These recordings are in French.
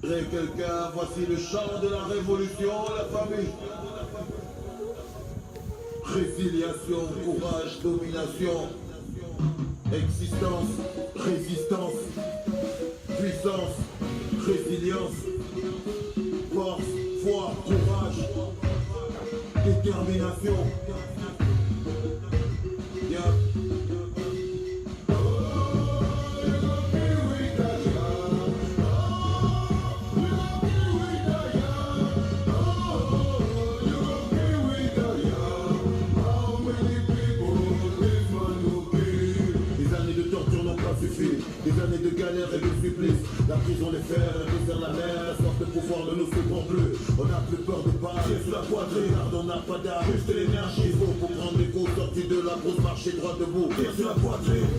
Quelqu'un, voici le chant de la révolution, la famille. Résiliation, courage, domination, existence, résistance, puissance, résilience, force, foi, courage, détermination. Yeah. Des années de galère et de supplice. La prison, les fers, le désert, la mer, la sorte de pouvoir ne nous secours plus. On n'a plus peur de pas, j'ai sous la poitrine, car on n'a pas d'armes, juste l'énergie. Faut pour prendre les coups, sortis de la grosse, marcher droit debout. Tire sur la poitrine,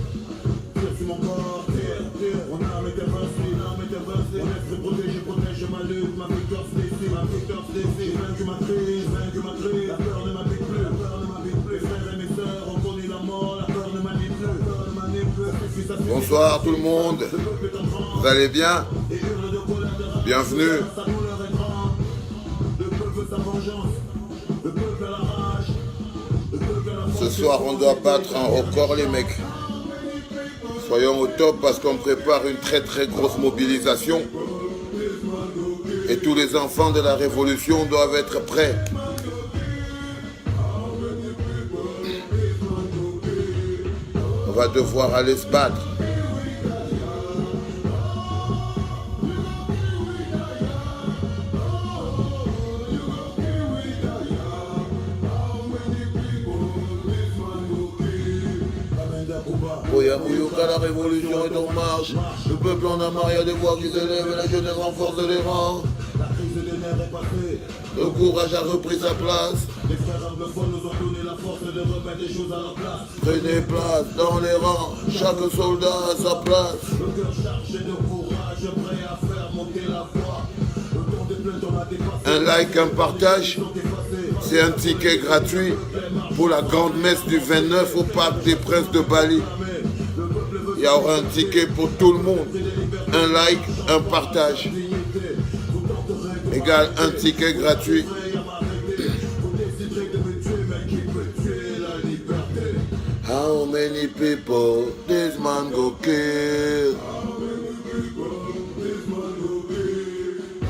tire sur mon corps, tire, tire. Mon âme est invincible, l'âme est invincible. Mon esprit protège, protège ma lutte, ma victoire se décide, ma victoire se décide. J'ai vaincu ma crise, vaincu ma crise. La peur ne m'habite plus, la peur ne m'habite plus. Mes frères et mes sœurs ont connu la mort, la peur ne m'habite plus, la peur ne m'habite plus. Bonsoir tout le monde, vous allez bien? Bienvenue. Ce soir on doit battre un record les mecs. Soyons au top parce qu'on prépare une très grosse mobilisation. Et tous les enfants de la révolution doivent être prêts. On va devoir aller se battre. Bouyamouyoka, la révolution est en marche. Le peuple en a marre, il y a des voix qui s'élèvent et la jeunesse renforce les rangs. Le courage a repris sa place. Les frères anglophones nous ont donné la force de remettre les choses à leur place. Prenez place dans les rangs, chaque soldat a sa place. Le cœur chargé de courage, prêt à faire monter la voix. Le temps des plaintes, on a dépassé. Un like, un partage, c'est un ticket gratuit pour la grande messe du 29 au Parc des Princes de Bali. Il y aura un ticket pour tout le monde. Un like, un partage égale un ticket gratuit. How many people this man go kill?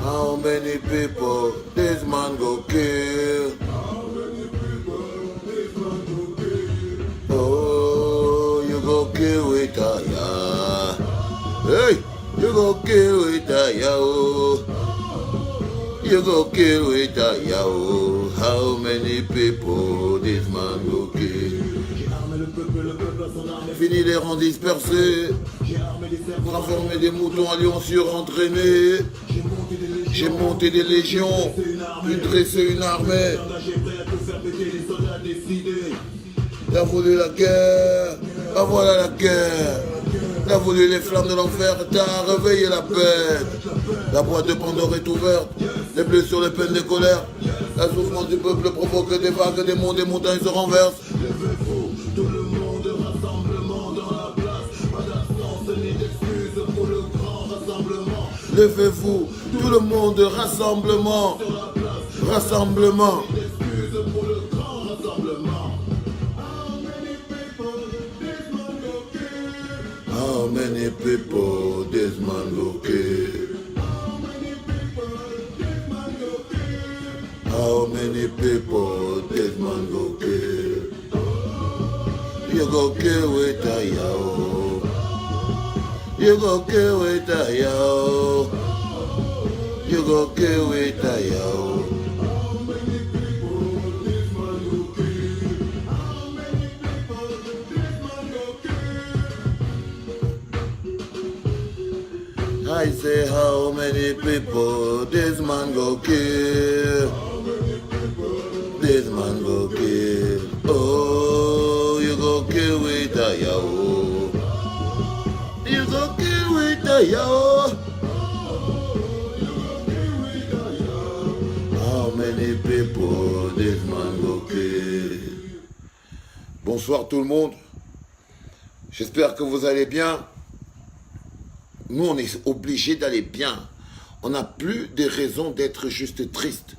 How many people this man go kill? Oh, you go kill with ya. Hey, you go kill with ya. Oh. You go kill with ya. Oh. How many people this man go kill? Fini les rangs dispersés. Transformé des moutons à lions surentraînés. J'ai monté des légions. Puis dressé une armée. T'as voulu la guerre. Ah voilà la guerre. T'as voulu les flammes de l'enfer. T'as réveillé la bête. La boîte de Pandore est ouverte. Les blessures, les peines, les colères. La souffrance du peuple provoque des vagues, des monts, des montagnes se renversent. Tout le monde, rassemblement dans la place. Pas d'absence ni d'excuses pour le grand rassemblement. Levez-vous, tout le monde, rassemblement. Rassemblement. D'excuses pour le grand rassemblement. How many people this man go kill? How many people this man go kill? You go kill with a yo. You go kill with a yo. You go kill with a yo. I say how many people this man go kill? This man go kill. Oh, you go kill with a yo. You go kill with a yo. How many people this man go kill? Bonsoir tout le monde. J'espère que vous allez bien. Nous, on est obligé d'aller bien. On n'a plus de raison d'être juste triste.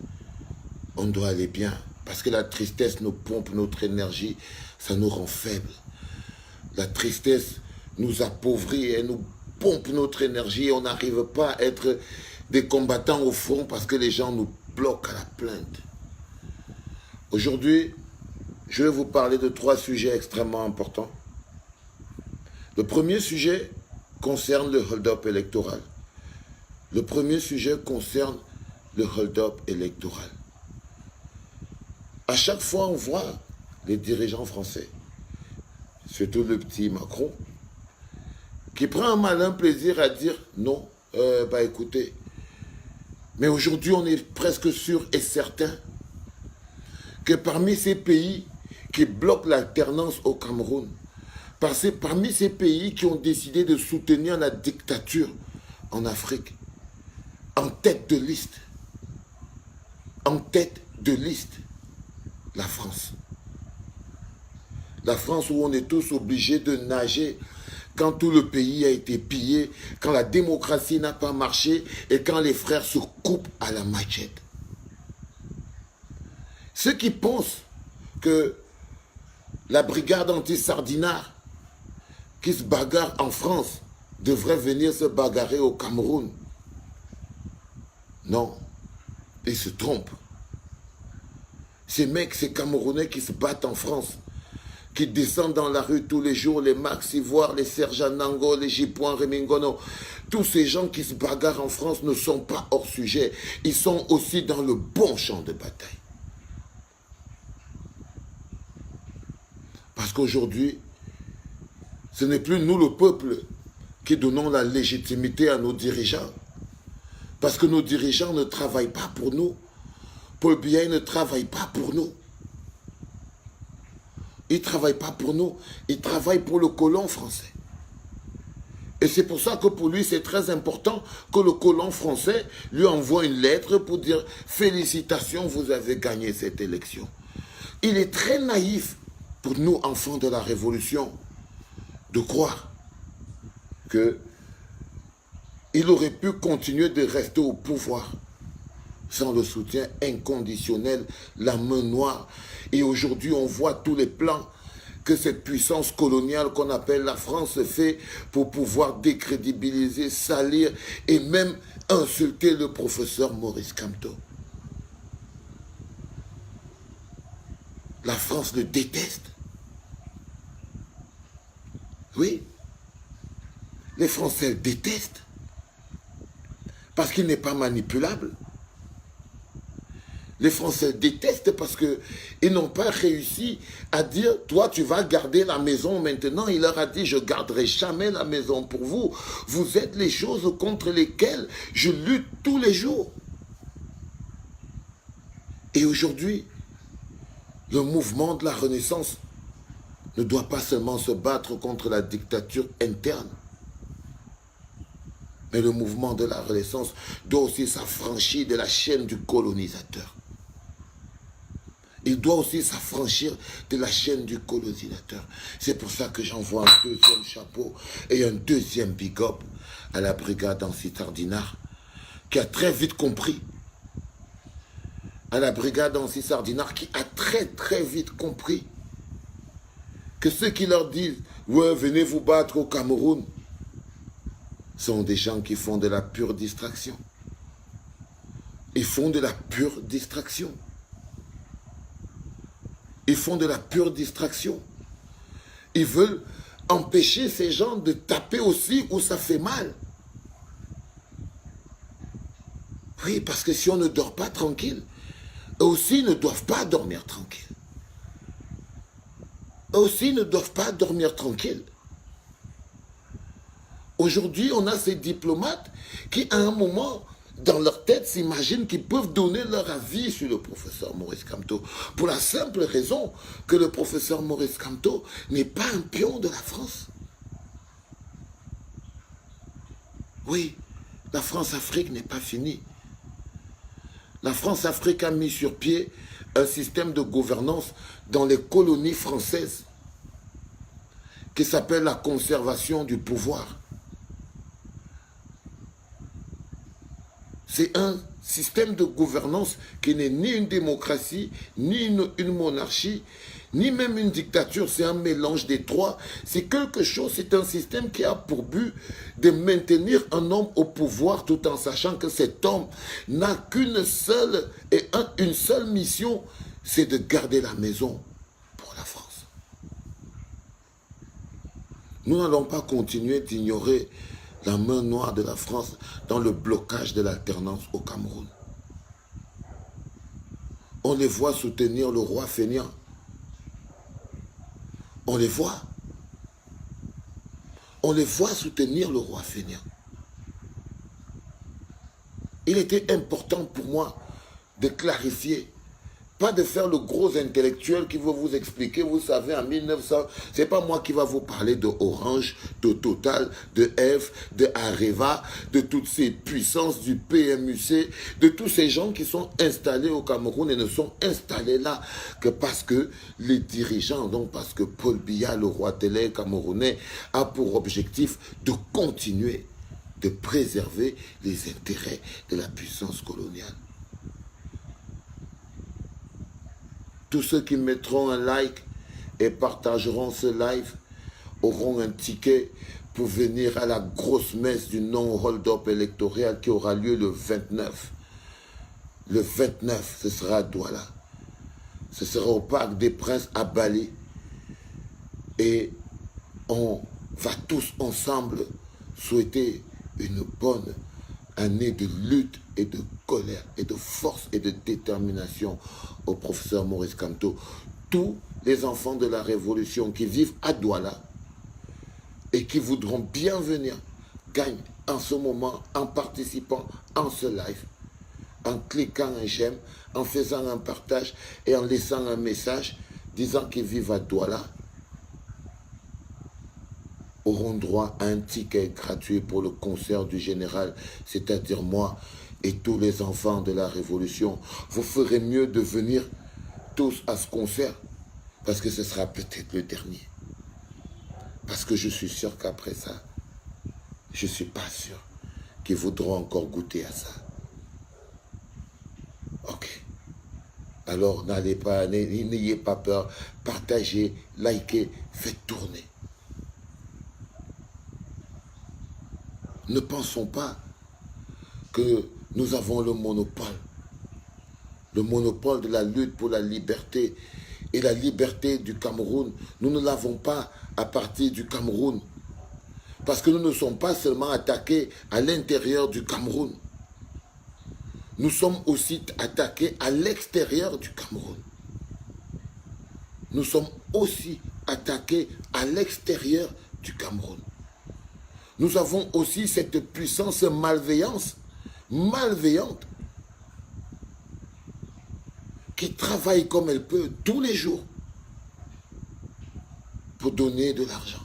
On doit aller bien. Parce que la tristesse nous pompe notre énergie. Ça nous rend faibles. La tristesse nous appauvrit et nous pompe notre énergie. On n'arrive pas à être des combattants au front parce que les gens nous bloquent à la plainte. Aujourd'hui, je vais vous parler de 3 sujets extrêmement importants. Le premier sujet concerne le hold-up électoral. Le premier sujet concerne le hold-up électoral. À chaque fois, on voit les dirigeants français, surtout le petit Macron, qui prend un malin plaisir à dire non, écoutez, mais aujourd'hui, on est presque sûr et certain que parmi ces pays qui bloquent l'alternance au Cameroun, parmi ces pays qui ont décidé de soutenir la dictature en Afrique, en tête de liste, la France. La France où on est tous obligés de nager quand tout le pays a été pillé, quand la démocratie n'a pas marché et quand les frères se coupent à la machette. Ceux qui pensent que la brigade anti-sardinard qui se bagarre en France devrait venir se bagarrer au Cameroun, non, ils se trompent. Ces mecs, ces Camerounais qui se battent en France, qui descendent dans la rue tous les jours, les Max Ivoire, les Serge Anango, les Jipoin Remingono, tous ces gens qui se bagarrent en France ne sont pas hors sujet. Ils sont aussi dans le bon champ de bataille. Parce qu'aujourd'hui, ce n'est plus nous, le peuple, qui donnons la légitimité à nos dirigeants. Parce que nos dirigeants ne travaillent pas pour nous. Paul Biya ne travaille pas pour nous. Il ne travaille pas pour nous. Il travaille pour le colon français. Et c'est pour ça que pour lui, c'est très important que le colon français lui envoie une lettre pour dire « Félicitations, vous avez gagné cette élection ». Il est très naïf pour nous, enfants de la Révolution, de croire qu'il aurait pu continuer de rester au pouvoir sans le soutien inconditionnel, la main noire. Et aujourd'hui, on voit tous les plans que cette puissance coloniale qu'on appelle la France fait pour pouvoir décrédibiliser, salir et même insulter le professeur Maurice Kamto. La France le déteste. Oui, les Français le détestent parce qu'il n'est pas manipulable. Les Français le détestent parce qu'ils n'ont pas réussi à dire « Toi, tu vas garder la maison maintenant ». Il leur a dit « Je ne garderai jamais la maison pour vous. Vous êtes les choses contre lesquelles je lutte tous les jours. » Et aujourd'hui, le mouvement de la Renaissance ne doit pas seulement se battre contre la dictature interne, mais le mouvement de la Renaissance doit aussi s'affranchir de la chaîne du colonisateur. Il doit aussi s'affranchir de la chaîne du colonisateur. C'est pour ça que j'envoie un deuxième chapeau et un deuxième big up à la brigade anti-sardinard, qui a très vite compris. À la brigade anti-sardinard qui a très vite compris que ceux qui leur disent « Ouais, venez vous battre au Cameroun », sont des gens qui font de la pure distraction. Ils font de la pure distraction. Ils font de la pure distraction. Ils veulent empêcher ces gens de taper aussi où ça fait mal. Oui, parce que si on ne dort pas tranquille, eux aussi ne doivent pas dormir tranquille. Eux aussi ne doivent pas dormir tranquille. Aujourd'hui, on a ces diplomates qui, à un moment, dans leur tête, s'imaginent qu'ils peuvent donner leur avis sur le professeur Maurice Kamto. Pour la simple raison que le professeur Maurice Kamto n'est pas un pion de la France. Oui, la France-Afrique n'est pas finie. La France-Afrique a mis sur pied un système de gouvernance dans les colonies françaises qui s'appelle la conservation du pouvoir. C'est un système de gouvernance qui n'est ni une démocratie, ni une monarchie, ni même une dictature. C'est un mélange des trois. C'est quelque chose, c'est un système qui a pour but de maintenir un homme au pouvoir tout en sachant que cet homme n'a qu'une seule et une seule mission, c'est de garder la maison pour la France. Nous n'allons pas continuer d'ignorer la main noire de la France dans le blocage de l'alternance au Cameroun. On les voit soutenir le roi fainéant. On les voit. On les voit soutenir le roi fainéant. Il était important pour moi de clarifier, pas de faire le gros intellectuel qui veut vous expliquer, vous savez, en 1900, c'est pas moi qui va vous parler de Orange, de Total, de F, de Areva, de toutes ces puissances du PMUC, de tous ces gens qui sont installés au Cameroun et ne sont installés là que parce que les dirigeants, donc parce que Paul Biya, le roi télé camerounais, a pour objectif de continuer de préserver les intérêts de la puissance coloniale. Tous ceux qui mettront un like et partageront ce live auront un ticket pour venir à la grosse messe du non-hold-up électoral qui aura lieu le 29. Le 29, ce sera à Douala. Ce sera au Parc des Princes à Bali. Et on va tous ensemble souhaiter une bonne année de lutte et de colère et de force et de détermination au professeur Maurice Kamto. Tous les enfants de la Révolution qui vivent à Douala et qui voudront bien venir gagnent en ce moment en participant en ce live, en cliquant un j'aime, en faisant un partage et en laissant un message disant qu'ils vivent à Douala, auront droit à un ticket gratuit pour le concert du général, c'est-à-dire moi et tous les enfants de la Révolution. Vous ferez mieux de venir tous à ce concert, parce que ce sera peut-être le dernier. Parce que je suis sûr qu'après ça, je ne suis pas sûr qu'ils voudront encore goûter à ça. Ok. Alors n'allez pas, n'ayez pas peur, partagez, likez, faites tourner. Ne pensons pas que nous avons le monopole de la lutte pour la liberté. Et la liberté du Cameroun, nous ne l'avons pas à partir du Cameroun. Parce que nous ne sommes pas seulement attaqués à l'intérieur du Cameroun. Nous sommes aussi attaqués à l'extérieur du Cameroun. Nous sommes aussi attaqués à l'extérieur du Cameroun. Nous avons aussi cette puissance malveillante, qui travaille comme elle peut tous les jours pour donner de l'argent,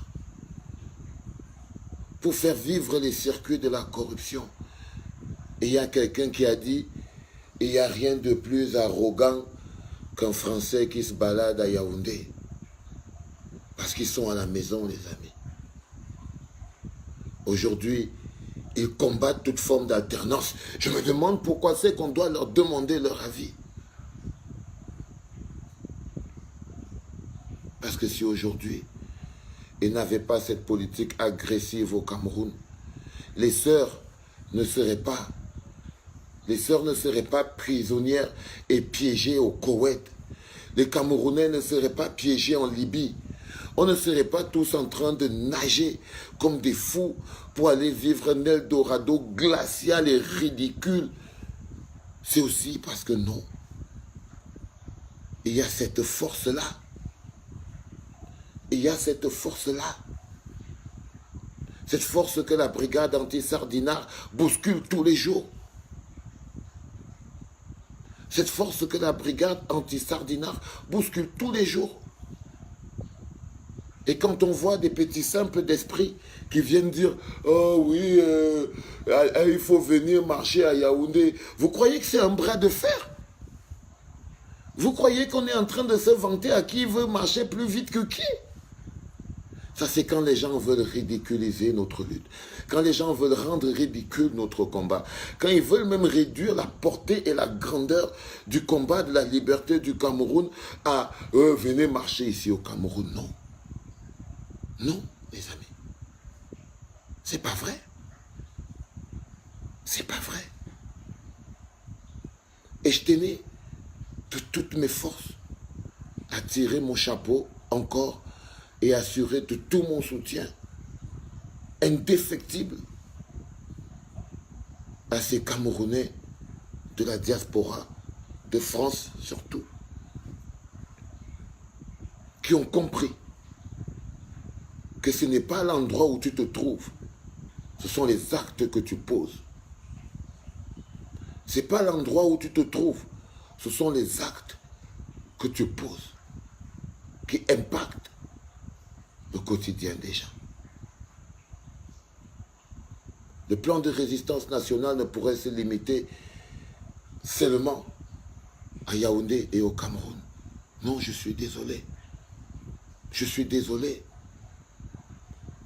pour faire vivre les circuits de la corruption. Et il y a quelqu'un qui a dit, il n'y a rien de plus arrogant qu'un Français qui se balade à Yaoundé, parce qu'ils sont à la maison, les amis. Aujourd'hui, ils combattent toute forme d'alternance. Je me demande pourquoi c'est qu'on doit leur demander leur avis. Parce que si aujourd'hui, ils n'avaient pas cette politique agressive au Cameroun, les sœurs ne seraient pas prisonnières et piégées au Koweït. Les Camerounais ne seraient pas piégés en Libye. On ne serait pas tous en train de nager comme des fous pour aller vivre un Eldorado glacial et ridicule. C'est aussi parce que non. Il y a cette force-là. Il y a cette force-là. Cette force que la brigade anti-Sardinard bouscule tous les jours. Cette force que la brigade anti-Sardinard bouscule tous les jours. Et quand on voit des petits simples d'esprit qui viennent dire « Oh oui, il faut venir marcher à Yaoundé », vous croyez que c'est un bras de fer? Vous croyez qu'on est en train de se vanter à qui veut marcher plus vite que qui? Ça, c'est quand les gens veulent ridiculiser notre lutte. Quand les gens veulent rendre ridicule notre combat. Quand ils veulent même réduire la portée et la grandeur du combat de la liberté du Cameroun à « venez marcher ici au Cameroun ». Non. Non, les amis. C'est pas vrai. C'est pas vrai. Et je tenais de toutes mes forces à tirer mon chapeau encore et assurer de tout mon soutien indéfectible à ces Camerounais de la diaspora, de France surtout, qui ont compris que ce n'est pas l'endroit où tu te trouves, ce sont les actes que tu poses. Ce n'est pas l'endroit où tu te trouves, ce sont les actes que tu poses qui impactent le quotidien des gens. Le plan de résistance nationale ne pourrait se limiter seulement à Yaoundé et au Cameroun. Non, je suis désolé. Je suis désolé.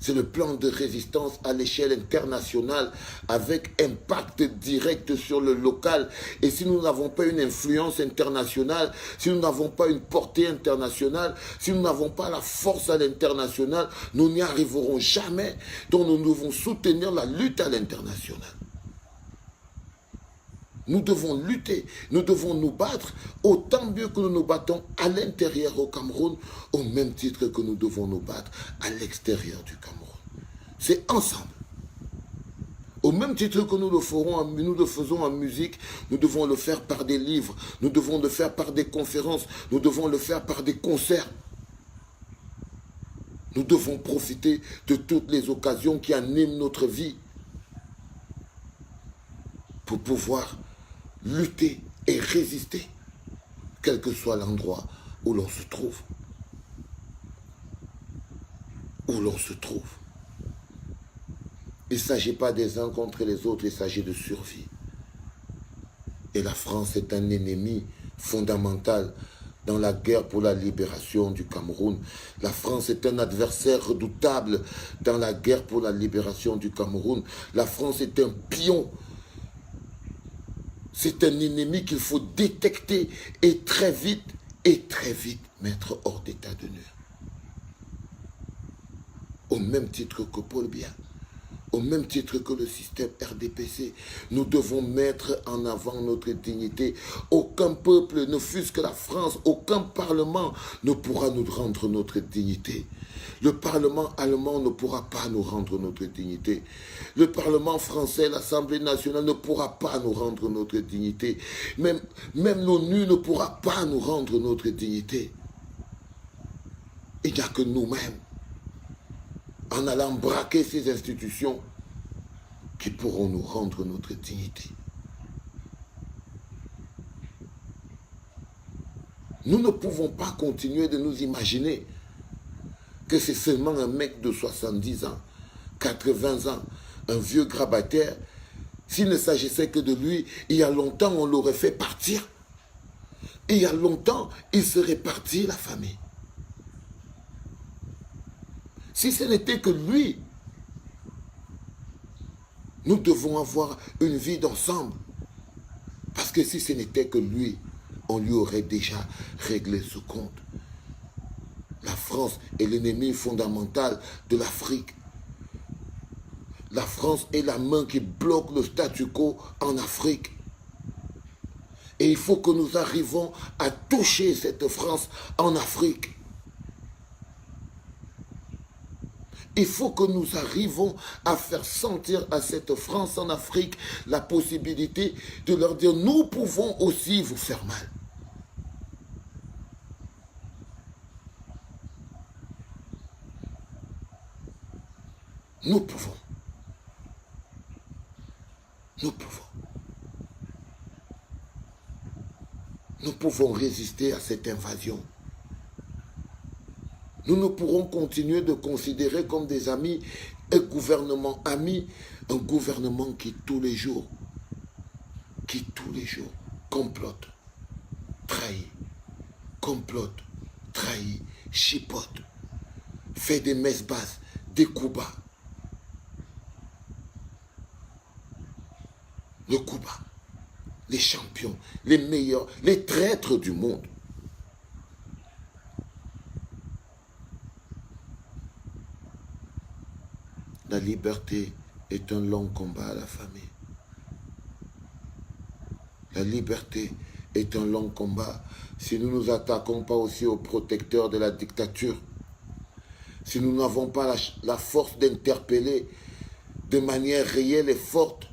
C'est le plan de résistance à l'échelle internationale avec impact direct sur le local. Et si nous n'avons pas une influence internationale, si nous n'avons pas une portée internationale, si nous n'avons pas la force à l'international, nous n'y arriverons jamais. Donc nous devons soutenir la lutte à l'international. Nous devons lutter, nous devons nous battre autant mieux que nous nous battons à l'intérieur au Cameroun, au même titre que nous devons nous battre à l'extérieur du Cameroun. C'est ensemble. Au même titre que nous le faisons en musique, nous devons le faire par des livres, nous devons le faire par des conférences, nous devons le faire par des concerts. Nous devons profiter de toutes les occasions qui animent notre vie pour pouvoir lutter et résister, quel que soit l'endroit où l'on se trouve. Où l'on se trouve. Il ne s'agit pas des uns contre les autres, il s'agit de survie. Et la France est un ennemi fondamental dans la guerre pour la libération du Cameroun. La France est un adversaire redoutable dans la guerre pour la libération du Cameroun. La France est un pion. C'est un ennemi qu'il faut détecter et très vite mettre hors d'état de nuire. Au même titre que Paul Biya, au même titre que le système RDPC, nous devons mettre en avant notre dignité. Aucun peuple, ne fût-ce que la France, aucun parlement ne pourra nous rendre notre dignité. Le Parlement allemand ne pourra pas nous rendre notre dignité. Le Parlement français, l'Assemblée nationale ne pourra pas nous rendre notre dignité. Même l'ONU ne pourra pas nous rendre notre dignité. Il n'y a que nous-mêmes, en allant braquer ces institutions, qui pourront nous rendre notre dignité. Nous ne pouvons pas continuer de nous imaginer que c'est seulement un mec de 70 ans, 80 ans, un vieux grabataire. S'il ne s'agissait que de lui, il y a longtemps, on l'aurait fait partir. Et il y a longtemps, il serait parti, la famille. Si ce n'était que lui, nous devons avoir une vie d'ensemble. Parce que si ce n'était que lui, on lui aurait déjà réglé ce compte. La France est l'ennemi fondamental de l'Afrique. La France est la main qui bloque le statu quo en Afrique. Et il faut que nous arrivions à toucher cette France en Afrique. Il faut que nous arrivions à faire sentir à cette France en Afrique la possibilité de leur dire « Nous pouvons aussi vous faire mal ». Nous pouvons. Nous pouvons. Nous pouvons résister à cette invasion. Nous ne pourrons continuer de considérer comme des amis un gouvernement ami, un gouvernement qui tous les jours complote, trahit, chipote, fait des messes basses, des coups bas. Le coup bas, les champions, les meilleurs, les traîtres du monde. La liberté est un long combat à la famille. La liberté est un long combat si nous ne nous attaquons pas aussi aux protecteurs de la dictature. Si nous n'avons pas la force d'interpeller de manière réelle et forte,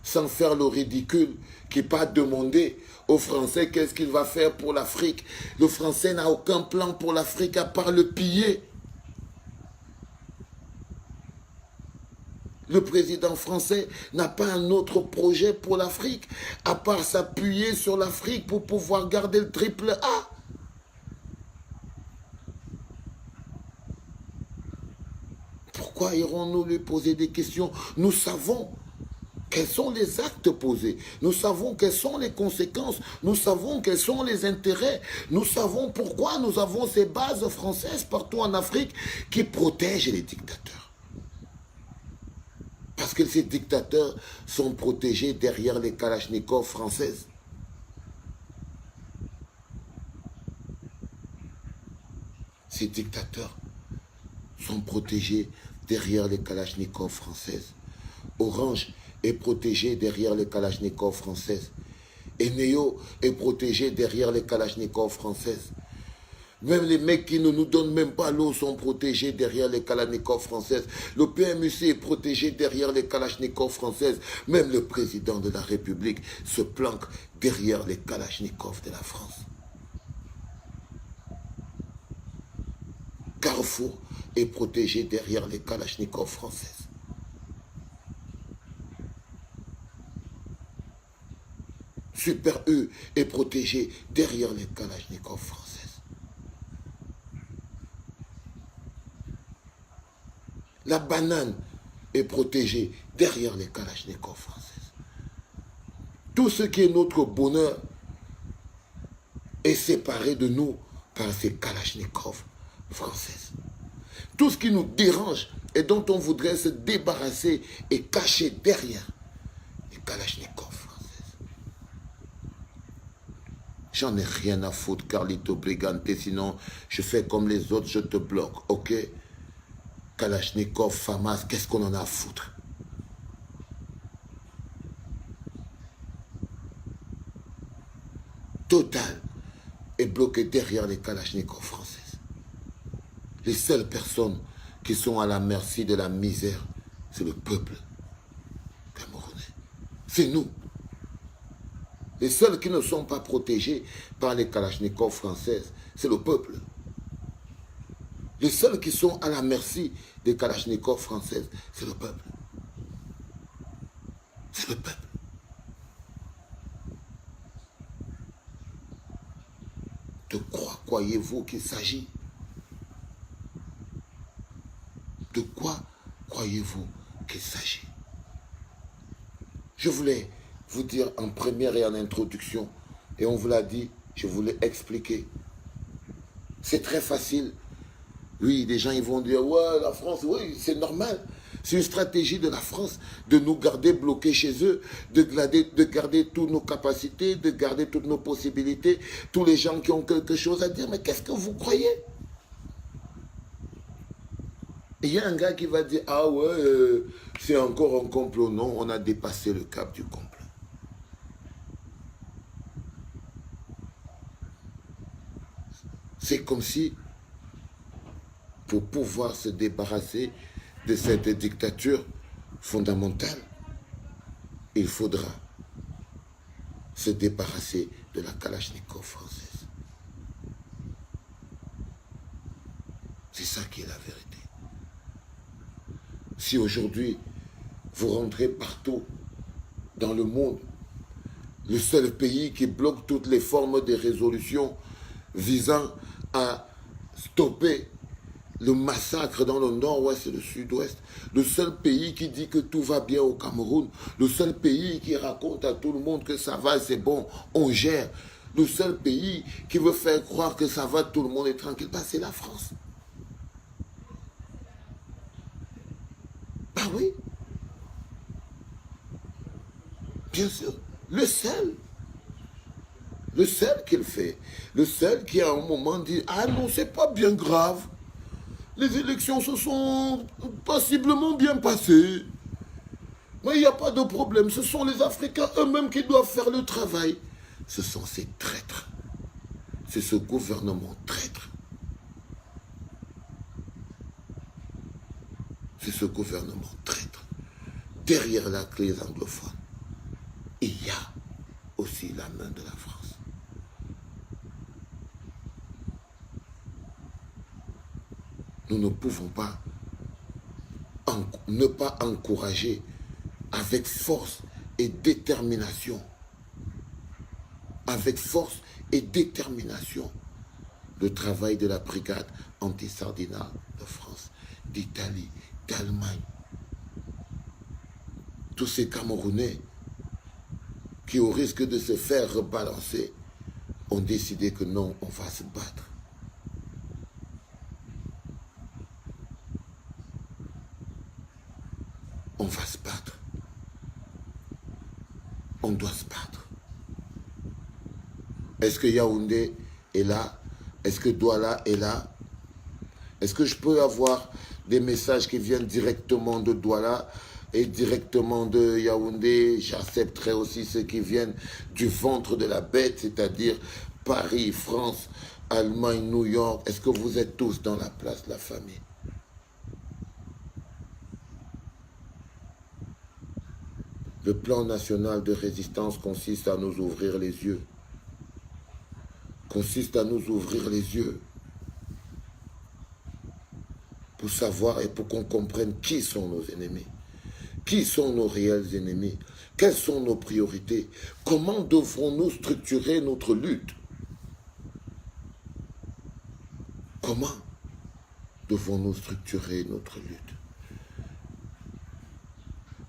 sans faire le ridicule, qui pas demander aux Français qu'est-ce qu'il va faire pour l'Afrique. Le Français n'a aucun plan pour l'Afrique à part le piller. Le président français n'a pas un autre projet pour l'Afrique, à part s'appuyer sur l'Afrique pour pouvoir garder le triple A. Pourquoi irons-nous lui poser des questions? Nous savons quels sont les actes posés. Nous savons quelles sont les conséquences. Nous savons quels sont les intérêts. Nous savons pourquoi nous avons ces bases françaises partout en Afrique qui protègent les dictateurs. Parce que ces dictateurs sont protégés derrière les kalachnikovs françaises. Ces dictateurs sont protégés derrière les kalachnikovs françaises. Orange est protégé derrière les kalachnikovs françaises. Eneo est protégé derrière les kalachnikovs françaises. Même les mecs qui ne nous donnent même pas l'eau sont protégés derrière les kalachnikovs françaises. Le PMUC est protégé derrière les kalachnikovs françaises. Même le président de la République se planque derrière les kalachnikovs de la France. Carrefour est protégé derrière les kalachnikovs françaises. Super U est protégé derrière les kalachnikovs françaises. La banane est protégée derrière les kalachnikovs françaises. Tout ce qui est notre bonheur est séparé de nous par ces kalachnikovs françaises. Tout ce qui nous dérange et dont on voudrait se débarrasser est caché derrière les kalachnikovs françaises. J'en ai rien à foutre, Carlito Brigante, sinon je fais comme les autres, je te bloque, ok? Kalachnikov, FAMAS, qu'est-ce qu'on en a à foutre? Total est bloqué derrière les Kalachnikovs françaises. Les seules personnes qui sont à la merci de la misère, c'est le peuple camerounais. C'est nous. Les seuls qui ne sont pas protégés par les Kalachnikovs françaises, c'est le peuple. Les seuls qui sont à la merci des kalachnikovs françaises, c'est le peuple. C'est le peuple. De quoi croyez-vous qu'il s'agit? De quoi croyez-vous qu'il s'agit? Je voulais vous dire en première et en introduction, et on vous l'a dit, je voulais expliquer. C'est très facile. Oui, des gens ils vont dire, ouais, la France, oui, c'est normal. C'est une stratégie de la France de nous garder bloqués chez eux, de garder toutes nos capacités, de garder toutes nos possibilités, tous les gens qui ont quelque chose à dire. Mais qu'est-ce que vous croyez? Et il y a un gars qui va dire, ah ouais, c'est encore un complot. Non, on a dépassé le cap du complot. C'est comme si, pour pouvoir se débarrasser de cette dictature fondamentale, il faudra se débarrasser de la Kalachnikov française. C'est ça qui est la vérité. Si aujourd'hui, vous rentrez partout dans le monde, le seul pays qui bloque toutes les formes de résolution visant à stopper le massacre dans le nord-ouest et le sud-ouest, le seul pays qui dit que tout va bien au Cameroun, le seul pays qui raconte à tout le monde que ça va, c'est bon, on gère, le seul pays qui veut faire croire que ça va, tout le monde est tranquille, c'est la France. Bien sûr, le seul. Le seul qu'il fait. Le seul qui à un moment dit, ah non, c'est pas bien grave. Les élections se sont passiblement bien passées. Mais il n'y a pas de problème. Ce sont les Africains eux-mêmes qui doivent faire le travail. Ce sont ces traîtres. C'est ce gouvernement traître. C'est ce gouvernement traître. Derrière la crise anglophone, il y a aussi la main de la France. Nous ne pouvons pas ne pas encourager avec force et détermination, le travail de la brigade anti-Sardinat de France, d'Italie, d'Allemagne. Tous ces Camerounais qui, au risque de se faire rebalancer, ont décidé que non, on va se battre. On va se battre. On doit se battre. Est-ce que Yaoundé est là? Est-ce que Douala est là? Est-ce que je peux avoir des messages qui viennent directement de Douala et directement de Yaoundé? J'accepterai aussi ceux qui viennent du ventre de la bête, c'est-à-dire Paris, France, Allemagne, New York. Est-ce que vous êtes tous dans la place de la famille? Le plan national de résistance consiste à nous ouvrir les yeux. Pour savoir et pour qu'on comprenne qui sont nos ennemis. Qui sont nos réels ennemis? Quelles sont nos priorités? Comment devrons-nous structurer notre lutte? Comment devons-nous structurer notre lutte?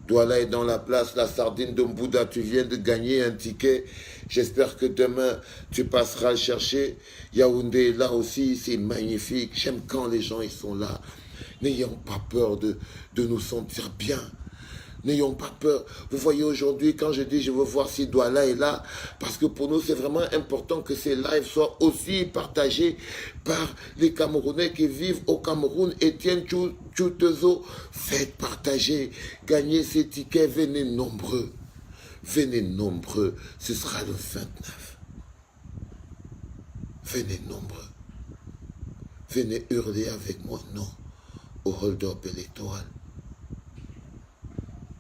Douala est dans la place, la sardine de Mbouda, tu viens de gagner un ticket. J'espère que demain, tu passeras le chercher. Yaoundé, là aussi, c'est magnifique. J'aime quand les gens ils sont là. N'ayons pas peur de nous sentir bien. N'ayons pas peur. Vous voyez aujourd'hui, quand je dis je veux voir si Douala est là, parce que pour nous, c'est vraiment important que ces lives soient aussi partagés par les Camerounais qui vivent au Cameroun. Etienne Tchoutezo, faites partager, gagnez ces tickets, venez nombreux. Venez nombreux, ce sera le 29. Venez nombreux. Venez hurler avec moi, non, au hold-up électoral.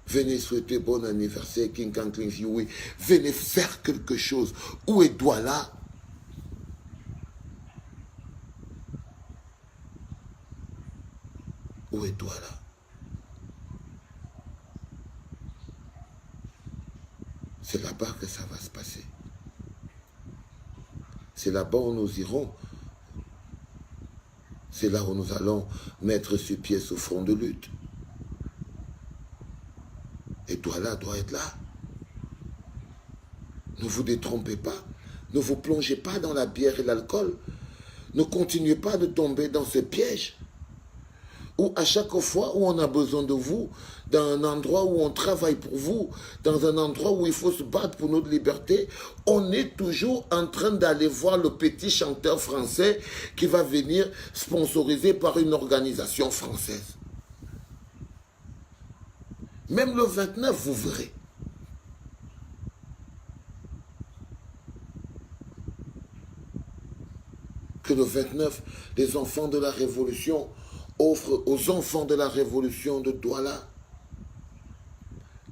Venez souhaiter bon anniversaire, King Kang Kling Yui. Venez faire quelque chose. Où est Douala? Où est Douala? C'est là-bas que ça va se passer. C'est là-bas où nous irons. C'est là où nous allons mettre sur pied ce front de lutte. Et Douala doit être là. Ne vous détrompez pas. Ne vous plongez pas dans la bière et l'alcool. Ne continuez pas de tomber dans ce piège. Où à chaque fois où on a besoin de vous, dans un endroit où on travaille pour vous, dans un endroit où il faut se battre pour notre liberté, on est toujours en train d'aller voir le petit chanteur français qui va venir sponsorisé par une organisation française. Même le 29, vous verrez. Que le 29, les enfants de la Révolution offrent aux enfants de la Révolution de Douala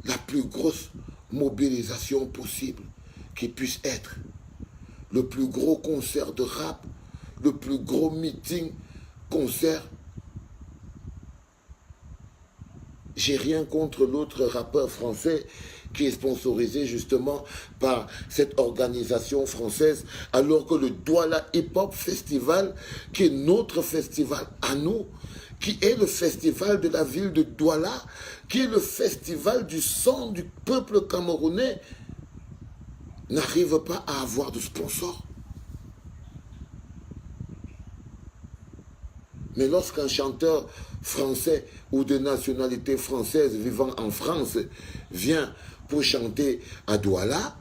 la plus grosse mobilisation possible qui puisse être. Le plus gros concert de rap, le plus gros meeting, concert. J'ai rien contre l'autre rappeur français qui est sponsorisé justement par cette organisation française, alors que le Douala Hip Hop Festival, qui est notre festival à nous, qui est le festival de la ville de Douala, qui est le festival du sang du peuple camerounais, n'arrive pas à avoir de sponsor. Mais lorsqu'un chanteur français ou de nationalité française vivant en France vient pour chanter à Douala,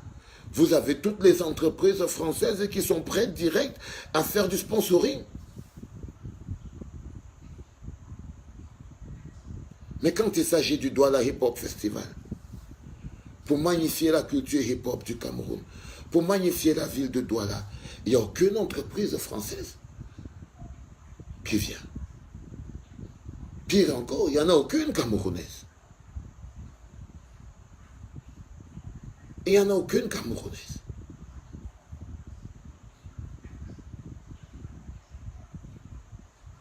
vous avez toutes les entreprises françaises qui sont prêtes direct à faire du sponsoring. Mais quand il s'agit du Douala Hip Hop Festival, pour magnifier la culture hip hop du Cameroun, pour magnifier la ville de Douala, il n'y a aucune entreprise française qui vient. Pire encore, il n'y en a aucune camerounaise. Il n'y en a aucune camerounaise.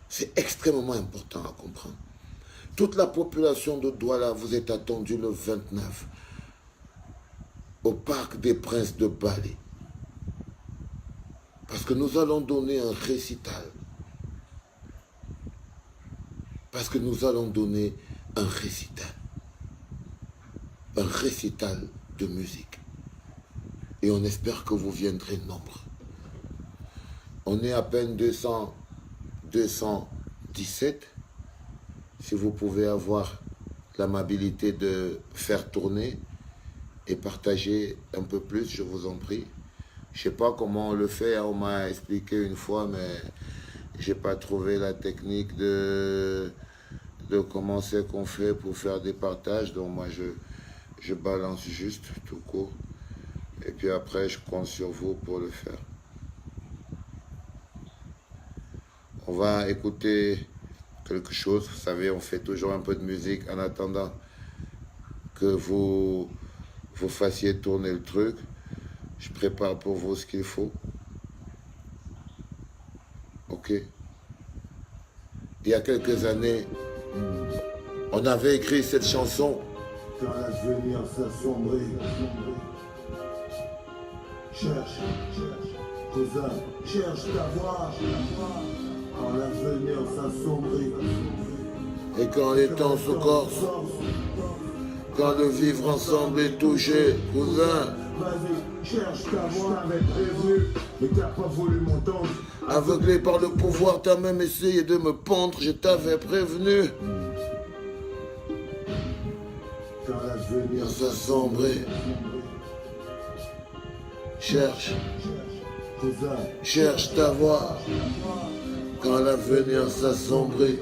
C'est extrêmement important à comprendre. Toute la population de Douala, vous êtes attendue le 29 au Parc des Princes de Bali. Parce que nous allons donner un récital. Parce que nous allons donner un récital. Un récital de musique. Et on espère que vous viendrez nombreux. On est à peine 217. Si vous pouvez avoir l'amabilité de faire tourner et partager un peu plus, je vous en prie. Je ne sais pas comment on le fait, on m'a expliqué une fois, mais je n'ai pas trouvé la technique de comment c'est qu'on fait pour faire des partages. Donc moi, je balance juste tout court. Et puis après, je compte sur vous pour le faire. On va écouter quelque chose. Vous savez, on fait toujours un peu de musique en attendant que vous fassiez tourner le truc. Je prépare pour vous ce qu'il faut. Ok. Il y a quelques années, on avait écrit cette chanson. Quand l'avenir s'assombrit, cherche, cousin, cherche ta voix. Quand l'avenir s'assombrit, Et quand les temps se corsent, quand le vivre ensemble est touché, cousin, vas-y, cherche ta voix. T'avais prévenu, mais t'as pas voulu m'entendre. aveuglé par le pouvoir, t'as même essayé de me pendre, je t'avais prévenu. Quand l'avenir S'assombrer, cherche, cousin, cherche ta voix. Quand l'avenir s'assombrit,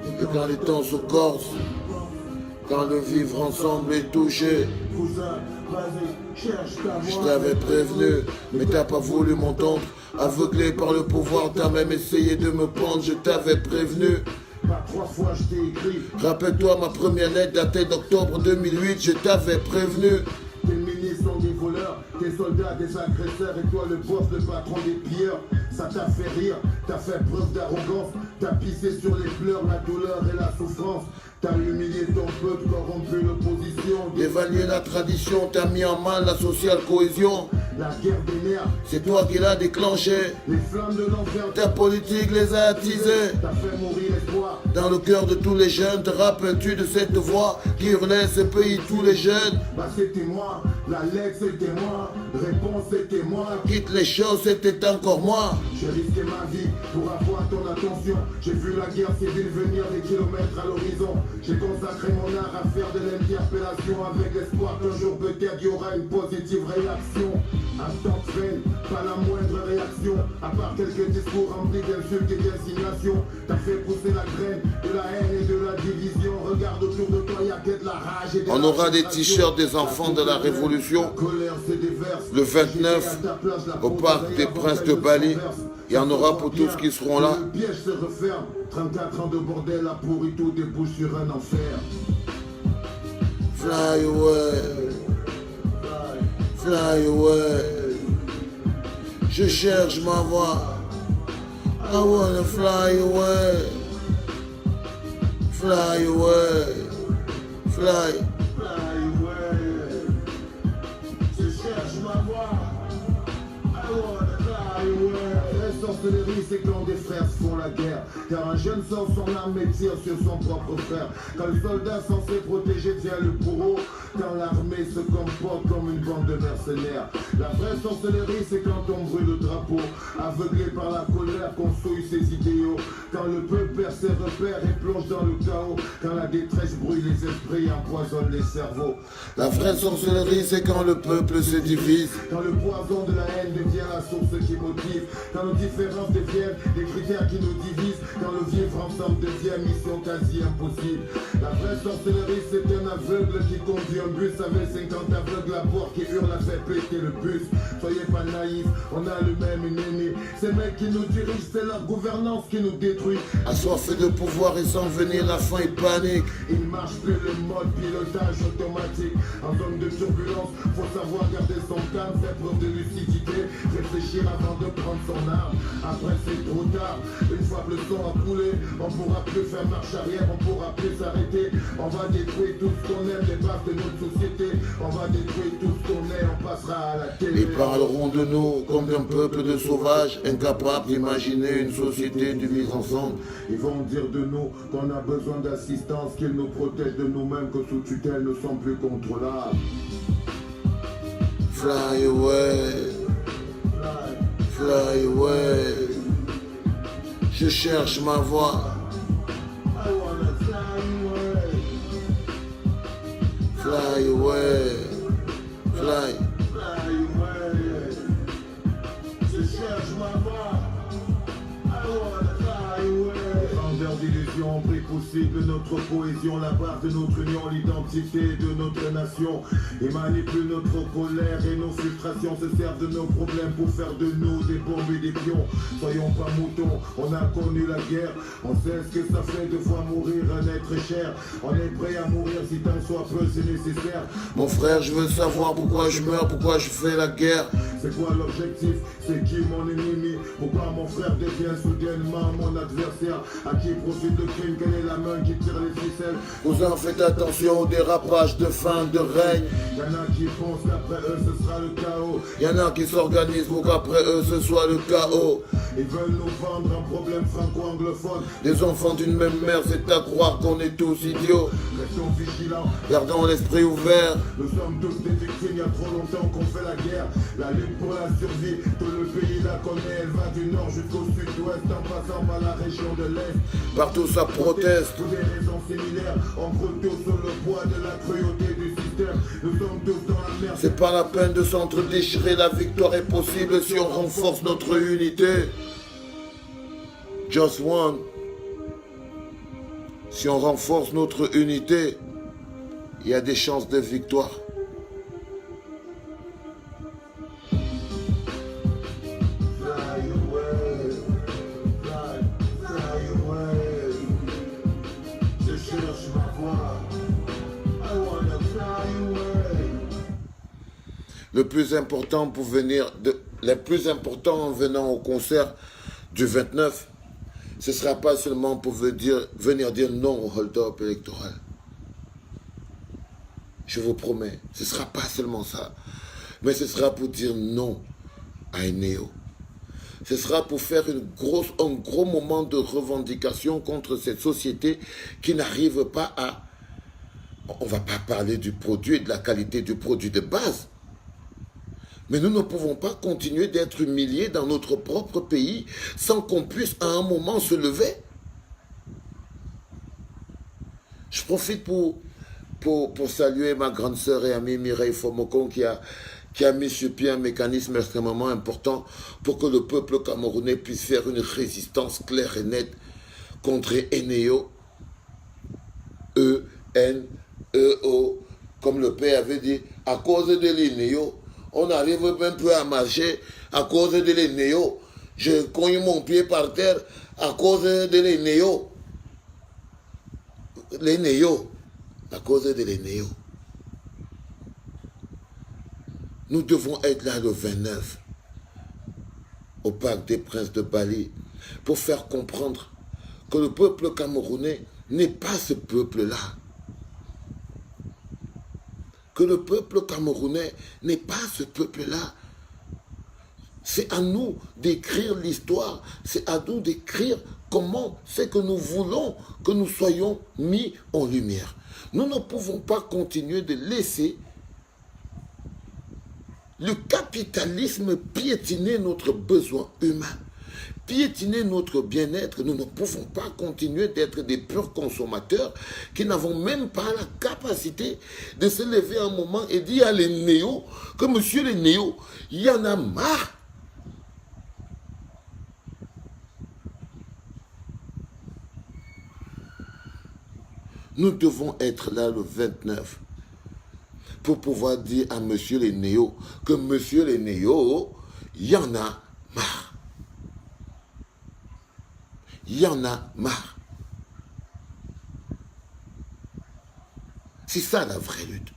et quand les temps se corsent, quand le vivre ensemble est touché, cousin, vas-y, cherche ta je voix. t'avais prévenu, mais t'as pas voulu m'entendre. Aveuglé par le pouvoir, t'as même essayé de me pendre, je t'avais prévenu. Pas 3 fois je t'ai écrit. Rappelle-toi, ma première lettre datée d'octobre 2008, je t'avais prévenu. Tes ministres sont des voleurs, tes soldats des agresseurs et toi le boss, le patron des pilleurs. Ça t'a fait rire, t'as fait preuve d'arrogance, t'as pissé sur les pleurs, la douleur et la souffrance. T'as humilié ton peuple, corrompu l'opposition. Dévalué la tradition, t'as mis en mal la sociale cohésion. La guerre des nerfs, C'est toi qui l'as déclenché. les flammes de l'enfer. Ta politique les a attisés. T'as fait mourir l'espoir. Dans le cœur de tous les jeunes, te rappelles-tu de cette voix qui hurlait ce pays, tous les jeunes? Bah c'était moi, la lettre c'était moi, réponse c'était moi. Quitte les choses, c'était encore moi. J'ai risqué ma vie pour avoir ton attention. J'ai vu la guerre civile venir des kilomètres à l'horizon. J'ai consacré mon art à faire de l'interpellation avec l'espoir qu'un jour peut-être il y aura une positive réaction. Un temps de peine, pas la moindre réaction, à part quelques discours remplis d'insultes et d'insignations. T'as fait pousser la graine de la haine et de la division. Regarde autour de toi, y'a que de la rage et de On aura des t-shirts des enfants de la Révolution le 29 au Parc des Princes de Bali. Il y en aura pour tous qui seront là. Le piège se referme. 34 ans de bordel a pourri tout, débouche sur un enfer. Fly away, fly away. Je cherche ma voix. I wanna fly away, fly away, fly. Fly away. Je cherche ma voix. I wanna fly away. La sorcellerie, c'est quand des frères se font la guerre. Car un jeune sort son arme et tire sur son propre frère. Quand le soldat censé protéger devient le bourreau. Quand l'armée se comporte comme une bande de mercenaires. mercenaires. La vraie sorcellerie, c'est quand on brûle le drapeau, aveuglé par la colère qu'on souille ses idéaux. Quand le peuple perd ses repères et plonge dans le chaos. Quand la détresse brûle les esprits et empoisonne les cerveaux. La vraie sorcellerie, c'est quand le peuple se divise. Quand le poison de la haine devient la source qui motive. Quand nos différences deviennent des critères qui nous divisent. Quand le vivre ensemble devient mission quasi impossible. La vraie sorcellerie, c'est un aveugle qui conduit un bus avec 50 aveugles à bord qui hurlent à faire péter le bus. Soyez pas naïfs, on a le même ennemi. Ces mecs qui nous dirigent, c'est leur gouvernance qui nous détruit. Assoiffé de pouvoir et sans venir la faim et panique. Il ne marche plus le mode pilotage automatique. En zone de turbulence, faut savoir garder son calme, faire preuve de lucidité, réfléchir avant de prendre son arme. Après c'est trop tard, une fois que le sang a coulé, on pourra plus faire marche arrière, on pourra plus s'arrêter. On va détruire tout ce qu'on aime, les bases de notre société. On va détruire tout ce qu'on est, on passera à la télé. Ils parleront de nous comme d'un peuple de sauvages, incapables d'imaginer une société du mise ensemble. Ils vont dire de nous qu'on a besoin d'assistance, qu'ils nous protègent de nous-mêmes, que sous tutelle ne sont plus contrôlables. Fly away, fly away. Je cherche ma voix. I wanna fly away, Fly away, fly. fly away. Je cherche ma voix. I wanna fly away. Vendeurs d'illusions, pris possible de notre cohésion, la base de notre union, l'identité de notre nation. Ils manipulent notre colère et nos frustrations, se servent de nos problèmes pour faire de nous des bombes et des pions. Soyons pas moutons, on a connu la guerre, on sait ce que ça fait de voir mourir un être cher. On est prêt à mourir si tant soit peu c'est nécessaire. Mon frère, je veux savoir pourquoi je meurs, pourquoi je fais la guerre. C'est quoi l'objectif? C'est qui mon ennemi? Pourquoi mon frère devient soudainement mon adversaire? À qui profite le crime? Quelle est la main qui tire les ficelles? Vous en faites attention au dérapage de fin de règne. Y'en a qui pensent qu'après eux ce sera le chaos. Y en a qui s'organisent pour qu'après eux ce soit le chaos. Ils veulent nous vendre un problème franco-anglophone. Des enfants d'une même mère, c'est à croire qu'on est tous idiots. Restons vigilants, Gardons l'esprit ouvert. nous sommes tous des victimes, il y a trop longtemps qu'on fait la guerre. La lutte pour la survie, tout le pays la connaît. Elle va du nord jusqu'au sud-ouest en passant par la région de l'Est. Partout ça proteste. Pour des raisons similaires, on croule tous sur le poids de la cruauté du système. Nous sommes tous dans la merde. C'est pas la peine de s'entre-déchirer, la victoire est possible si on renforce notre unité. Just one. Si on renforce notre unité, il y a des chances de victoire. Fly away, fly away. Je cherche ma voix. I wanna fly away. Le plus important pour venir, le plus important en venant au concert du 29, ce ne sera pas seulement pour venir dire non au hold-up électoral. Je vous promets, ce ne sera pas seulement ça. Mais ce sera pour dire non à Eneo. Ce sera pour faire un gros moment de revendication contre cette société qui n'arrive pas à... On ne va pas parler du produit et de la qualité du produit de base. Mais nous ne pouvons pas continuer d'être humiliés dans notre propre pays sans qu'on puisse à un moment se lever. Je profite pour saluer ma grande sœur et amie Mireille Fomokon qui a mis sur pied un mécanisme extrêmement important pour que le peuple camerounais puisse faire une résistance claire et nette contre Eneo, E-N-E-O, comme le père avait dit, à cause de l'Eneo. On n'arrive même plus à marcher à cause de l'Eneo. Je cogne mon pied par terre à cause de l'Eneo. L'Eneo. À cause de l'Eneo. Nous devons être là le 29 au Parc des Princes de Bali pour faire comprendre que le peuple camerounais n'est pas ce peuple-là. Que le peuple camerounais n'est pas ce peuple-là. C'est à nous d'écrire l'histoire, c'est à nous d'écrire comment c'est que nous voulons que nous soyons mis en lumière. Nous ne pouvons pas continuer de laisser le capitalisme piétinait notre besoin humain, piétiner notre bien-être. Nous ne pouvons pas continuer d'être des purs consommateurs qui n'avons même pas la capacité de se lever un moment et dire à les néos que monsieur les néos, il y en a marre. Nous devons être là le 29 pour pouvoir dire à monsieur les néos que monsieur les néos, il y en a marre. Il y en a marre. C'est ça la vraie lutte.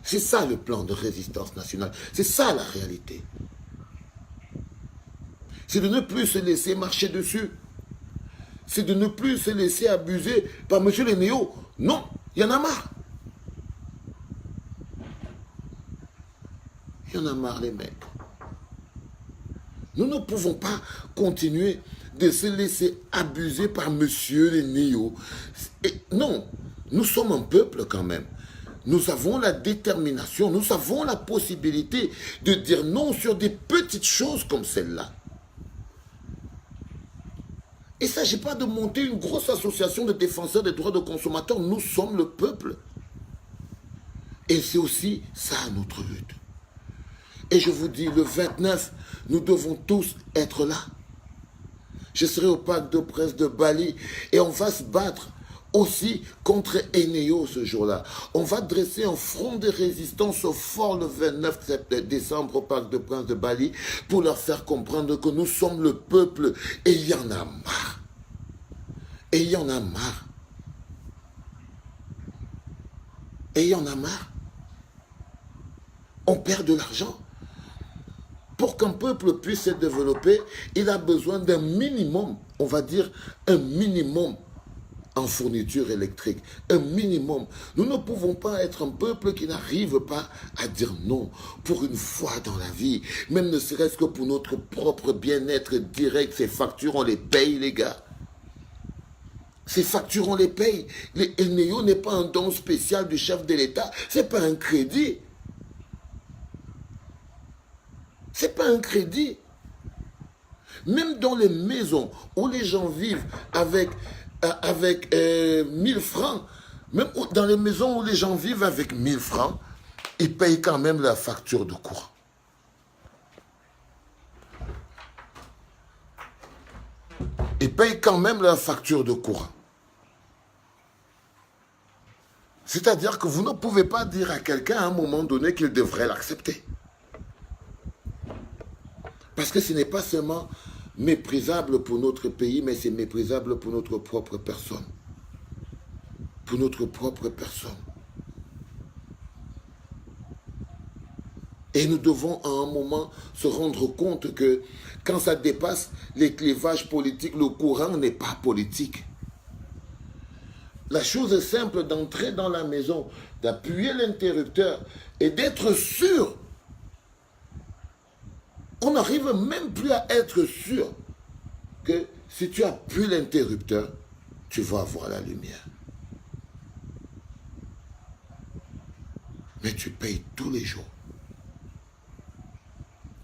C'est ça le plan de résistance nationale. C'est ça la réalité. C'est de ne plus se laisser marcher dessus. C'est de ne plus se laisser abuser par monsieur les néos. Non, il y en a marre. Il y en a marre les mecs. Nous ne pouvons pas continuer de se laisser abuser par monsieur les néos. Non, nous sommes un peuple quand même. Nous avons la détermination, nous avons la possibilité de dire non sur des petites choses comme celle-là. Il ne s'agit pas de monter une grosse association de défenseurs des droits de consommateurs. Nous sommes le peuple. Et c'est aussi ça notre lutte. Et je vous dis, le 29, nous devons tous être là. Je serai au parc de presse de Bali et on va se battre aussi contre Eneo ce jour-là. On va dresser un front de résistance au fort le 29 décembre au parc de presse de Bali pour leur faire comprendre que nous sommes le peuple et il y en a marre. Et il y en a marre. Et il y en a marre. On perd de l'argent. Pour qu'un peuple puisse se développer, il a besoin d'un minimum, on va dire un minimum en fourniture électrique, un minimum. Nous ne pouvons pas être un peuple qui n'arrive pas à dire non pour une fois dans la vie, même ne serait-ce que pour notre propre bien-être direct. Ces factures, on les paye, les gars. Ces factures, on les paye. Le Eneo n'est pas un don spécial du chef de l'État, c'est pas un crédit. C'est pas un crédit. Même dans les maisons où les gens vivent avec 1000 francs, même dans les maisons où les gens vivent avec 1000 francs, ils payent quand même la facture de courant. Ils payent quand même la facture de courant. C'est-à-dire que vous ne pouvez pas dire à quelqu'un à un moment donné qu'il devrait l'accepter. Parce que ce n'est pas seulement méprisable pour notre pays, mais c'est méprisable pour notre propre personne. Pour notre propre personne. Et nous devons à un moment se rendre compte que quand ça dépasse les clivages politiques, le courant n'est pas politique. La chose est simple d'entrer dans la maison, d'appuyer l'interrupteur et d'être sûr. On n'arrive même plus à être sûr que si tu appuies l'interrupteur, tu vas avoir la lumière. Mais tu payes tous les jours.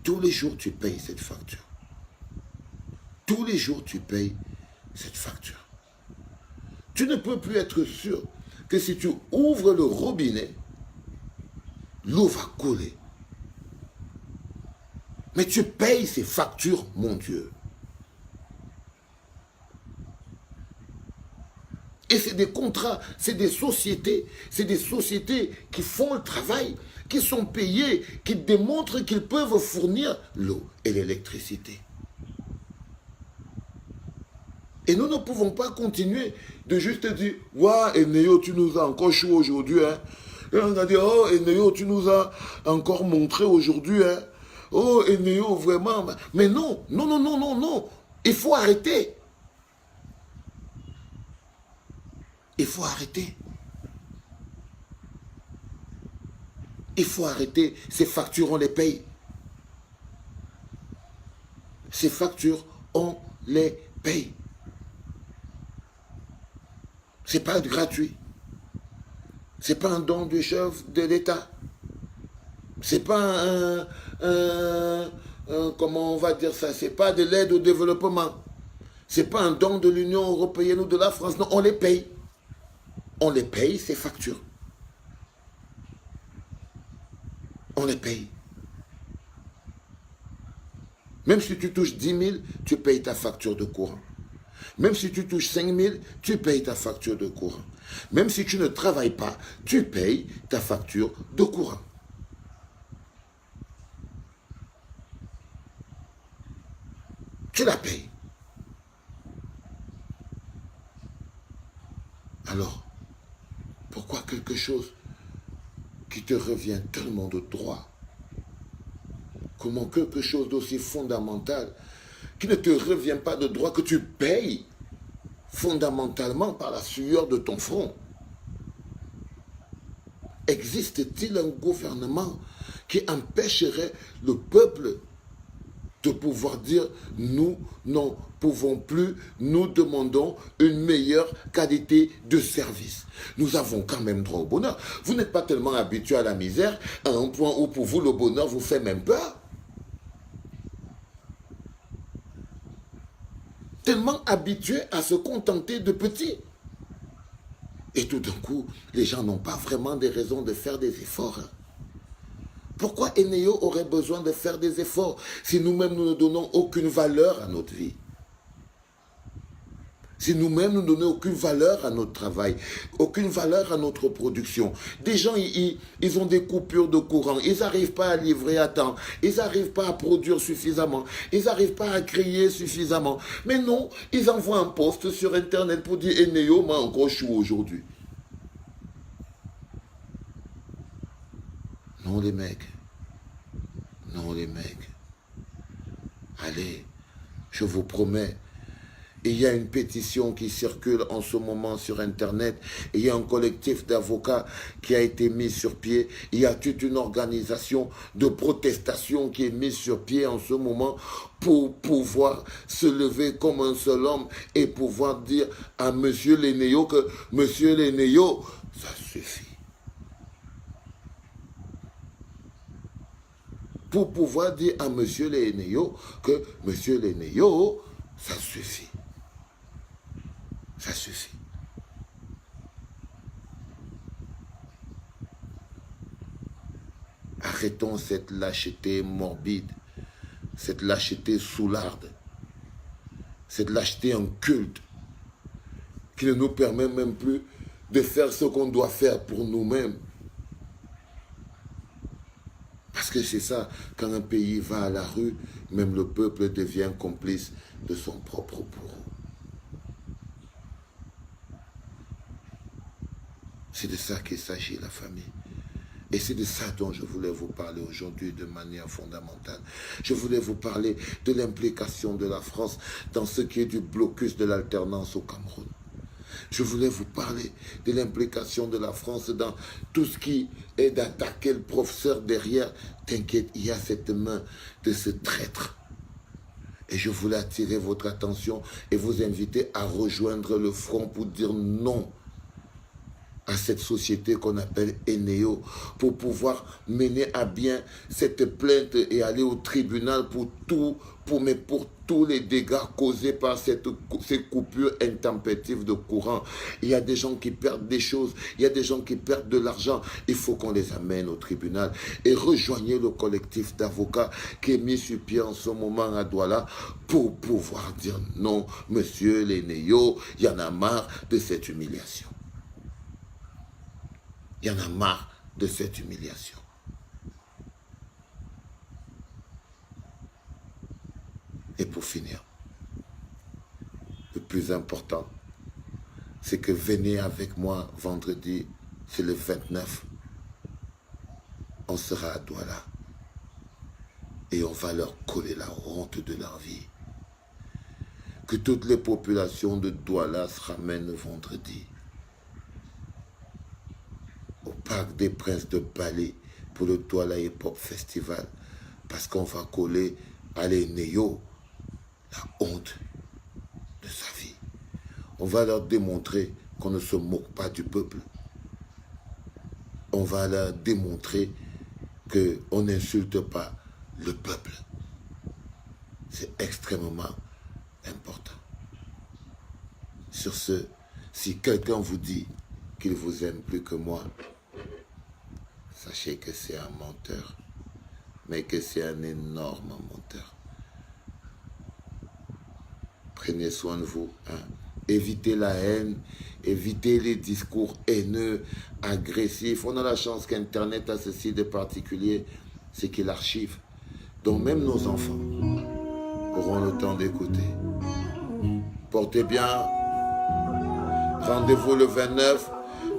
Tous les jours, tu payes cette facture. Tous les jours, tu payes cette facture. Tu ne peux plus être sûr que si tu ouvres le robinet, l'eau va couler. Mais tu payes ces factures, mon Dieu. Et c'est des contrats, c'est des sociétés qui font le travail, qui sont payées, qui démontrent qu'ils peuvent fournir l'eau et l'électricité. Et nous ne pouvons pas continuer de juste dire « Waouh, Eneo, tu nous as encore chaud aujourd'hui. Hein? » Et on a dit « Oh, Eneo, tu nous as encore montré aujourd'hui. Hein? Oh, Eneo, vraiment. » Mais non, non, non, non, non, non. Il faut arrêter. Il faut arrêter. Il faut arrêter. Ces factures, on les paye. Ces factures, on les paye. Ce n'est pas gratuit. Ce n'est pas un don du chef de l'État. C'est pas comment on va dire ça, c'est pas de l'aide au développement. C'est pas un don de l'Union européenne ou de la France. Non, on les paye. On les paye, ces factures. On les paye. Même si tu touches 10 000, tu payes ta facture de courant. Même si tu touches 5 000, tu payes ta facture de courant. Même si tu ne travailles pas, tu payes ta facture de courant. Tu la payes. Alors, pourquoi quelque chose qui te revient tellement de droit, comment quelque chose d'aussi fondamental, qui ne te revient pas de droit, que tu payes fondamentalement par la sueur de ton front? Existe-t-il un gouvernement qui empêcherait le peuple de pouvoir dire « nous n'en pouvons plus, nous demandons une meilleure qualité de service ». Nous avons quand même droit au bonheur. Vous n'êtes pas tellement habitué à la misère à un point où pour vous le bonheur vous fait même peur. Tellement habitué à se contenter de petit. Et tout d'un coup, les gens n'ont pas vraiment des raisons de faire des efforts. Pourquoi Eneo aurait besoin de faire des efforts si nous-mêmes nous ne donnons aucune valeur à notre vie? Si nous-mêmes nous ne donnons aucune valeur à notre travail, aucune valeur à notre production. Des gens, ils ont des coupures de courant, ils n'arrivent pas à livrer à temps, ils n'arrivent pas à produire suffisamment, ils n'arrivent pas à créer suffisamment. Mais non, ils envoient un post sur Internet pour dire « Eneo m'a encore chou aujourd'hui ». Non les mecs, non les mecs, allez, je vous promets, il y a une pétition qui circule en ce moment sur Internet, il y a un collectif d'avocats qui a été mis sur pied, il y a toute une organisation de protestation qui est mise sur pied en ce moment pour pouvoir se lever comme un seul homme et pouvoir dire à M. Leneo que « Monsieur Leneo, ça suffit ». Pour pouvoir dire à M. Leneo que M. Leneo, ça suffit. Ça suffit. Arrêtons cette lâcheté morbide, cette lâcheté soularde, cette lâcheté en culte qui ne nous permet même plus de faire ce qu'on doit faire pour nous-mêmes. Parce que c'est ça, quand un pays va à la rue, même le peuple devient complice de son propre bourreau. C'est de ça qu'il s'agit, la famille. Et c'est de ça dont je voulais vous parler aujourd'hui de manière fondamentale. Je voulais vous parler de l'implication de la France dans ce qui est du blocus de l'alternance au Cameroun. Je voulais vous parler de l'implication de la France dans tout ce qui est d'attaquer le professeur derrière. T'inquiète, il y a cette main de ce traître. Et je voulais attirer votre attention et vous inviter à rejoindre le front pour dire non à cette société qu'on appelle Eneo, pour pouvoir mener à bien cette plainte et aller au tribunal pour tous les dégâts causés par ces coupures intempestives de courant. Il y a des gens qui perdent des choses, il y a des gens qui perdent de l'argent. Il faut qu'on les amène au tribunal. Et rejoignez le collectif d'avocats qui est mis sur pied en ce moment à Douala pour pouvoir dire non, monsieur Leneo, il y en a marre de cette humiliation. Il y en a marre de cette humiliation. Et pour finir, le plus important, c'est que venez avec moi vendredi, c'est le 29. On sera à Douala. Et on va leur coller la honte de leur vie. Que toutes les populations de Douala se ramènent vendredi au Parc des Princes de Bali pour le Douala Hip Hop Festival, parce qu'on va coller à l'Eneo la honte de sa vie. On va leur démontrer qu'on ne se moque pas du peuple. On va leur démontrer qu'on n'insulte pas le peuple. C'est extrêmement important. Sur ce, si quelqu'un vous dit qu'il vous aime plus que moi, sachez que c'est un menteur, mais que c'est un énorme menteur. Prenez soin de vous. Évitez la haine, évitez les discours haineux, agressifs. On a la chance qu'Internet a ceci de particulier, c'est qu'il archive. Donc même nos enfants auront le temps d'écouter. Portez bien. Rendez-vous le 29.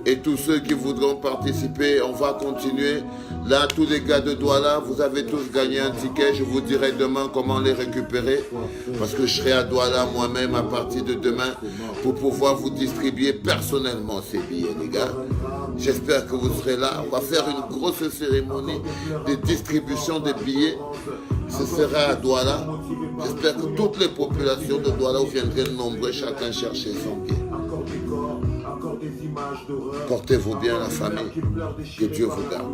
Et tous ceux qui voudront participer, on va continuer. Là, tous les gars de Douala, vous avez tous gagné un ticket. Je vous dirai demain comment les récupérer. Parce que je serai à Douala moi-même à partir de demain pour pouvoir vous distribuer personnellement ces billets, les gars. J'espère que vous serez là. On va faire une grosse cérémonie de distribution des billets. Ce sera à Douala. J'espère que toutes les populations de Douala viendront nombreux, chacun chercher son billet. Portez-vous bien, la famille. Que Dieu vous garde.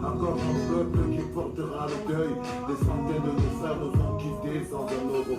Encore un peuple qui portera le deuil. Des centaines de nos frères nous ont quittés sans un euro.